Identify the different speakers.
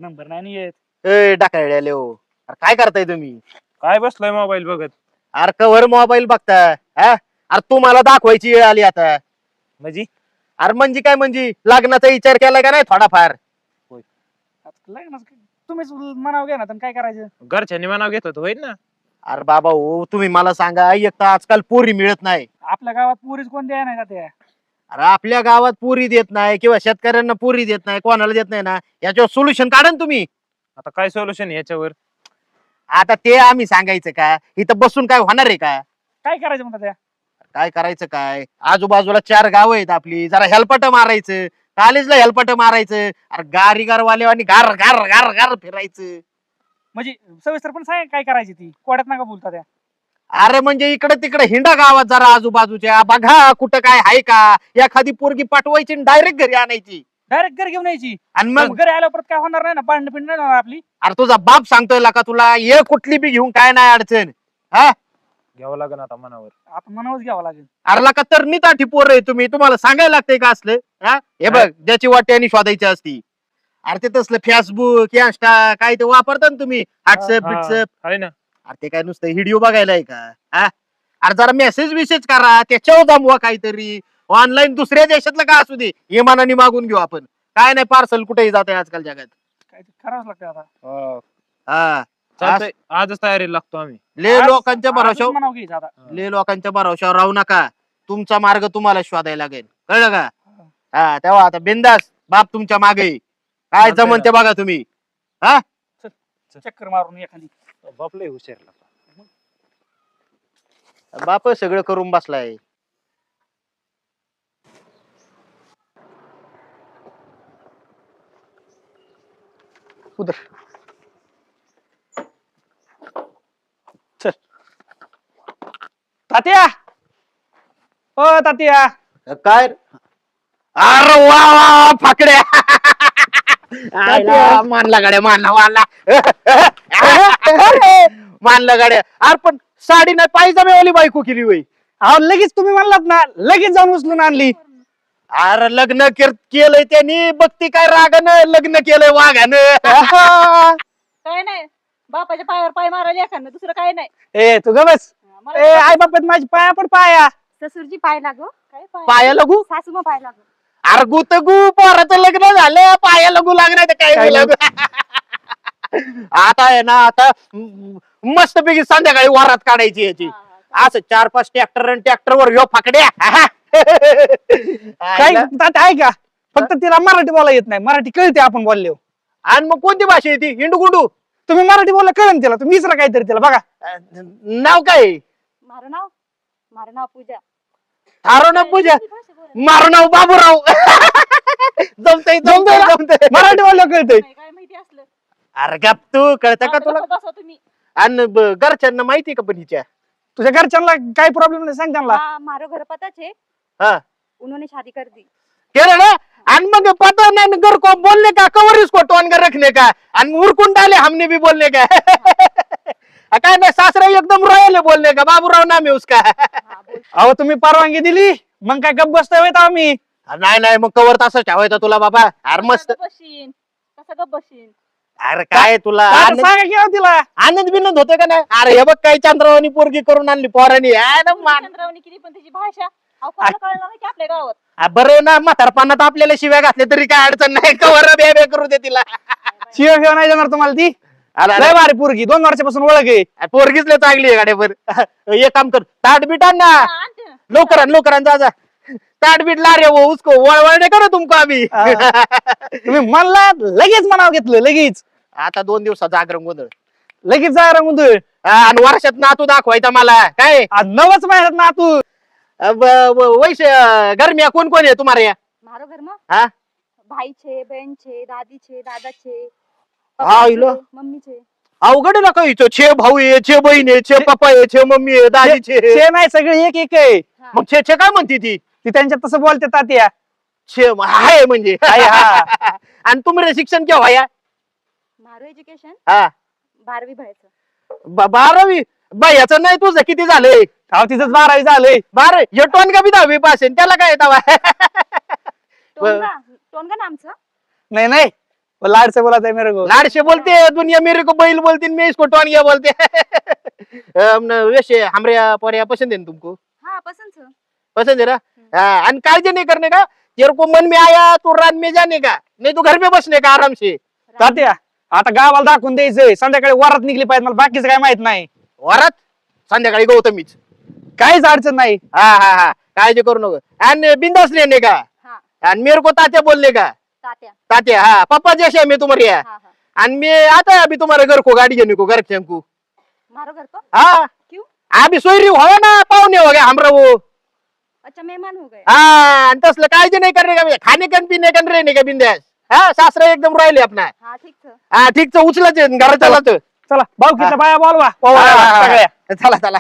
Speaker 1: Number नाही येत.
Speaker 2: ए डाकळ्याले हो, अरे काय करताय तुम्ही?
Speaker 3: काय बसलोय मोबाईल बघत.
Speaker 2: अरे कवर मोबाईल बघता हा? अरे तू मला दाखवायची वेळ आली आता.
Speaker 3: म्हणजे
Speaker 2: अरे म्हणजे काय म्हणजे लग्नाचा विचार केलाय का नाही थोडाफार?
Speaker 1: आता लग्नाचं तुम्हीच म्हणावं घ्या ना, तर काय करायचं.
Speaker 3: घरच्यांनी मनाव घेत होत होईल ना.
Speaker 2: अरे बाबा हो तुम्ही मला सांगा, एक तर आजकाल पोरी मिळत नाही.
Speaker 1: आपल्या गावात पुरीच कोण द्याय नाही का त्या.
Speaker 2: अरे आपल्या गावात पुरी देत नाही किंवा शेतकऱ्यांना पुरी देत नाही, कोणाला देत नाही ना, याच्यावर सोल्युशन काढा ना तुम्ही.
Speaker 3: आता काय सोल्युशन याच्यावर?
Speaker 2: आता ते आम्ही सांगायचं का? इथं बसून काय होणार आहे का?
Speaker 1: काय करायचं म्हणतात त्या.
Speaker 2: काय करायचं काय? आजूबाजूला 4 गावं आहेत आपली, जरा हेलपट मारायचं, कॉलेजला हेलपट मारायचं. अरे गारी गारवाले आणि गार गार गार गार फिरायचं.
Speaker 1: म्हणजे सविस्तर पण सांग काय करायची ती, कोड्यात नका बोलता त्या.
Speaker 2: अरे म्हणजे इकडे तिकडे हिंडा गावात जरा आजूबाजूच्या, बघा कुठं काय आहे का, एखादी पोरगी पाठवायची डायरेक्ट घरी आणायची.
Speaker 1: डायरेक्ट घरी घेऊन यायची.
Speaker 2: आणि
Speaker 1: मग
Speaker 2: मग
Speaker 1: घरी आल्यावर परत काय होणार नाही ना, पांढ पिंड नाही होणार आपली.
Speaker 2: अरे तुझा बाप सांगतोय का तुला, ये कुठली बी घेऊन काय नाही अडचण. हा
Speaker 3: घ्यावं लागेल आता मनावर.
Speaker 1: आता मनावच घ्यावं लागेल.
Speaker 2: अरे लका तर निताठी पोर आहे तुम्ही, तुम्हाला सांगायला लागतंय का असलं? हा हे बघ, ज्याची वाटी आणि शोधायची असती. अरे ते तसलं फेसबुक इंस्टा काय ते वापरता ना तुम्ही, व्हॉट्सअप
Speaker 3: हा,
Speaker 2: बिट्सअप.
Speaker 3: आहे ना.
Speaker 2: अरे ते काय नुसतं व्हिडिओ बघायला आहे का? हा अरे जरा मेसेज करा, त्याच्यावर जमवा काहीतरी. ऑनलाईन दुसऱ्या देशातलं का असू दे, इमानाने मागून घेऊ आपण. काय नाही, पार्सल कुठेही जात आहे आजकाल जगात.
Speaker 1: काय ते करावंच लागतं आता.
Speaker 3: हो.
Speaker 2: हा
Speaker 3: चालतंय, आजच तयारीला लागतो आम्ही.
Speaker 2: ले
Speaker 1: आज-
Speaker 2: लोकांच्या
Speaker 1: आजच
Speaker 2: भरोशावर
Speaker 1: म्हणावं घ्यायचं आता.
Speaker 2: ले लोकांच्या भरोशावर राहू नका. तुमचा मार्ग तुम्हाला शोधायला लागेल, कळलं का? हा तेव्हा आता बिंदास बाप तुमच्या मागे आहे. काय
Speaker 3: चालतंय
Speaker 2: जमन ते बघा तुम्ही.
Speaker 1: चक्कर मारून एखादी.
Speaker 3: बापले हुशार लागला.
Speaker 2: बाप सगळं करून बसलाय.
Speaker 1: उधर चल तात्या. ओ तात्या.
Speaker 2: काय अरे वा वा फाकड्या. आयला, मानला गाड्या, मानला मानला. मानला गाड्या. अरे पण साडी नाही पायजामेवाली बायको केली होय.
Speaker 1: अहो लगेच तुम्ही म्हणलात ना, लगेच जाऊन उचलून आणली.
Speaker 2: अरे लग्न केलंय त्यांनी, बघती काय रागानं, लग्न केलंय वाघानं.
Speaker 4: काय नाही, बापाच्या पायावर पाय मारायला एखादं, दुसरं काय नाही.
Speaker 1: ए तू ग बस.
Speaker 4: मला
Speaker 1: ए आई बापात माझी पाया पण पाया.
Speaker 4: ससुरची पाय लागो, काय पाय
Speaker 2: पाया लागू?
Speaker 4: सासू पाय लागो.
Speaker 2: अरे गुतगू पोराचं लग्न झालं, पाया लागू लागणार तर काय
Speaker 1: काय
Speaker 2: लागू. आता आहे ना, आता मस्तपैकी संध्याकाळी वरात काढायची याची. असं 4-5 ट्रॅक्टर आणि ट्रॅक्टरवर ह्यो फाकड्या.
Speaker 1: काय तात्या आहे का? फक्त तिला मराठी बोला येत नाही, मराठी कळते आपण बोलले.
Speaker 2: आणि मग कोणती भाषा येते? हिंडू गुंडू?
Speaker 1: तुम्ही मराठी बोलला कळन तिला, तुम्ही विसरा काहीतरी तिला बघा.
Speaker 2: नाव काय?
Speaker 4: मारं नाव पूजा.
Speaker 2: थारो ना पूजा,
Speaker 4: ती भाषा बोलायला
Speaker 2: मारो नाव बाबूराव. जमतय जमतय जमतय.
Speaker 1: मराठी बोलला कळतंय.
Speaker 4: नाही, काय माहिती असलं.
Speaker 2: अरे गप तू, कळतं का
Speaker 4: आता
Speaker 2: तुला?
Speaker 4: गप्प बसा तुम्ही.
Speaker 2: आणि घरच्यांना माहिती का पण हिच्या?
Speaker 1: तुझ्या घरच्यांना काही प्रॉब्लेम नाही, सांग त्यांना.
Speaker 4: हाँ, मारो घर पता छे,
Speaker 2: हा
Speaker 4: उन्होंने शादी कर दी.
Speaker 2: केलं ना? आणि मग पता नहीं घर को बोलने का, कवर इसको टोन कर रखने का, आणि उरकून डाले हमने भी बोलने का. काय नाही, सासरा एकदम रॉयल है बोलने का, बाबूराव नाम है उसका.
Speaker 4: हा, बोल.
Speaker 1: अहो तुम्ही परवानगी दिली, मग काय गप्प बसतोय होय आम्ही.
Speaker 2: नाही नाही, मग कवर तसंच ठेवायचं तुला बाबा. अरे मस्त.
Speaker 4: कसं गप्प बशीन, कसं गप्प बशीन.
Speaker 2: अरे काय तुला
Speaker 1: आता
Speaker 2: आनंद
Speaker 1: सांगा की अहो तिला.
Speaker 2: आनंद बिनंद होतोय का नाही? अरे हे बघ काय चंद्रावानी पोरगी करून आणली पोरानी. आहे ना मान.
Speaker 4: चंद्रावणी केली पण त्याची भाषा अहो कोणाला कळणार नाही की आपल्या गावात.
Speaker 2: बरं ना, म्हातारपणात आपल्याला शिव्या घातल्या तरी काय अडचण नाही, कवर बे बे करू दे तिला.
Speaker 1: शिव शिव नाही देणार तुम्हाला ती.
Speaker 2: अरे
Speaker 1: लय भारी पोरगी, 2 वर्षापासून ओळख आहे.
Speaker 2: पोरगीच लय चांगली आहे गाड्यावर. एक काम कर, ताट बीट आण ना.
Speaker 4: हा, आणते ना.
Speaker 2: लवकर आण लवकर आण, जा जा. ताट बीट ला रे वो उसको वळवळ नाही करू तुमको आम्ही.
Speaker 1: तुम्ही म्हणला लगेच म्हणावं घेतलं, लगेच
Speaker 2: आता 2 दिवसात जागरण गोंधळ.
Speaker 1: लगेच जाय रंगून तू.
Speaker 2: आणि वर्षात नातू दाखवायचा मला काय?
Speaker 1: आज 9च महिन्यात ना तू.
Speaker 2: वैसे गरमिया कोण कोण आहे तुम्हाला?
Speaker 4: मारो घर में
Speaker 2: हा
Speaker 4: भाई छे, बहन छे, दादी छे, दादा छे,
Speaker 2: हा, इलो.
Speaker 4: मम्मी छे.
Speaker 2: अवघड आहे ना काही. 6 भाऊ आहे, 6 बहीण आहे, 6 पप्पा आहे, 6 मम्मी आहे, दादी छे.
Speaker 1: ते नाही सगळे एक एक आहे.
Speaker 4: हा.
Speaker 2: मग छे काय म्हणते ती?
Speaker 1: ती त्यांच्यात तसं बोलते तात्या.
Speaker 2: छे आहे म्हणजे.
Speaker 1: आहे, हा.
Speaker 2: आणि तुम्ही शिक्षण केव्हा या?
Speaker 4: मारो एज्युकेशन
Speaker 2: हा
Speaker 4: 12वी बाहेरचं.
Speaker 2: 12वी. बायाचं नाही, तुझं किती झालंय?
Speaker 1: अहो तिचं 12वी झालंय.
Speaker 2: 12. हे टोन का बी 10वी पास आहे, त्याला काय येतं?
Speaker 4: टोनगा टोनगा नामचं.
Speaker 1: नाही नाही वो लाड से बोला था मेरे को।
Speaker 2: लाड से बोलते हैं, दुनिया मेरे को बैल बोलती है, मैं इसको टोनिया बोलते हैं। वैसे हमारे पोरिया पसंद है ना तुमको?
Speaker 4: हाँ पसंद है।
Speaker 2: पसंद है ना? हाँ, आणि काळजी नहीं करने का, तेरे को मन में आया तो रात में जाने का, नहीं तो घर में बसने का आराम से.
Speaker 1: तात्या आता गावाला दाखवून द्यायचंय, संध्याकाळी वरात निघली पाहिजे, मला बाकीचं काय माहित नाही.
Speaker 2: वरात संध्याकाळी गौतमीच.
Speaker 1: काहीच अडचण नाही.
Speaker 2: हा हा हा, काळजी करू नको. आणि बिंदास लेने का,
Speaker 4: हाँ
Speaker 2: आणि मेरे को तात्या बोलने का.
Speaker 4: तात्या।
Speaker 2: तात्या, हाँ पापा जैसे है मैं तुम्हारे यहाँ.
Speaker 4: हाँ हाँ।
Speaker 2: आणि मैं आता है अभी तुम्हारे घर को गाड़ी जाने को, घर के हमको.
Speaker 4: मारो घर को?
Speaker 2: हाँ
Speaker 4: क्यों?
Speaker 2: अभी सोयरी हो ना, पाहुणे हो गया हमरा वो.
Speaker 4: अच्छा मेहमान हो गए।
Speaker 2: हाँ, आणि तसलं काळजी नाही करणे का, खाणे का पिणे का रहने का बिंदास. हा सासरा एकदम राहिले आपला.
Speaker 4: हाँ ठीक है।
Speaker 2: हा ठीक, उचलच घरात चला.
Speaker 1: चला भाऊ किती बाया बोलवा
Speaker 2: हा, हा, हा.
Speaker 1: सगळ्या.
Speaker 2: चला चला.